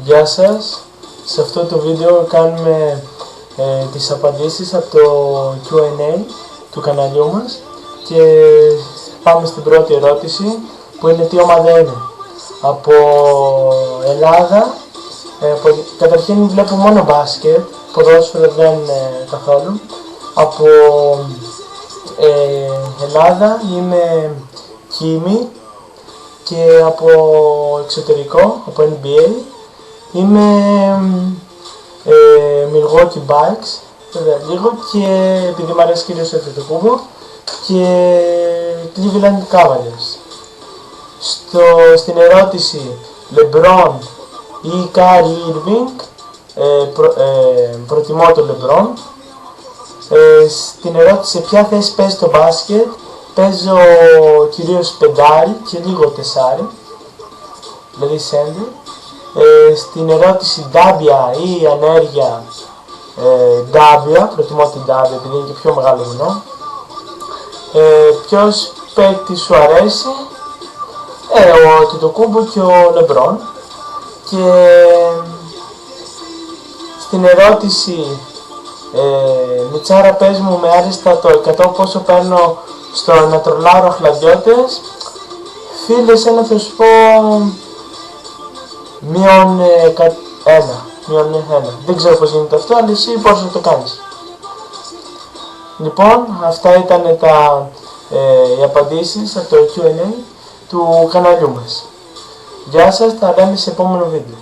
Γεια σας, σε αυτό το βίντεο κάνουμε τις απαντήσεις από το Q&A του καναλιού μας και πάμε στην πρώτη ερώτηση που είναι τι ομάδα είναι. Από Ελλάδα, καταρχήν βλέπω μόνο μπάσκετ, ποδόσφαιρο δεν καθόλου. Από Ελλάδα είμαι Κίμη και από εξωτερικό, από NBA, είμαι Milwaukee Bucks, λίγο, και επειδή μου αρέσει κυρίως το κούμπο, και Cleveland Cavaliers. Στην ερώτηση LeBron ή Kyrie Irving, προτιμώ τον LeBron. Στην ερώτηση σε ποια θέση παίζει το μπάσκετ, παίζω κυρίως πεντάρι και λίγο τεσάρι, δηλαδή center. Στην ερώτηση ντάμπια ή ανέργεια, ντάμπια, προτιμώ την ντάμπια επειδή είναι και πιο μεγάλο βουνό. Ποιος παίκτης σου αρέσει, ο Αντετοκούνμπο και ο LeBron. Και στην ερώτηση Μιτσάρα, πες μου με άριστα το 100 πόσο παίρνω στο να τρολάρω χλαδιώτες. Φίλε, εσένα θα σου πω μείον 1. Δεν ξέρω πώς γίνεται αυτό, αλλά εσύ πώς θα το κάνεις. Λοιπόν, αυτά ήταν οι απαντήσεις από το Q&A του καναλιού μας. Γεια σας, τα λέμε σε επόμενο βίντεο.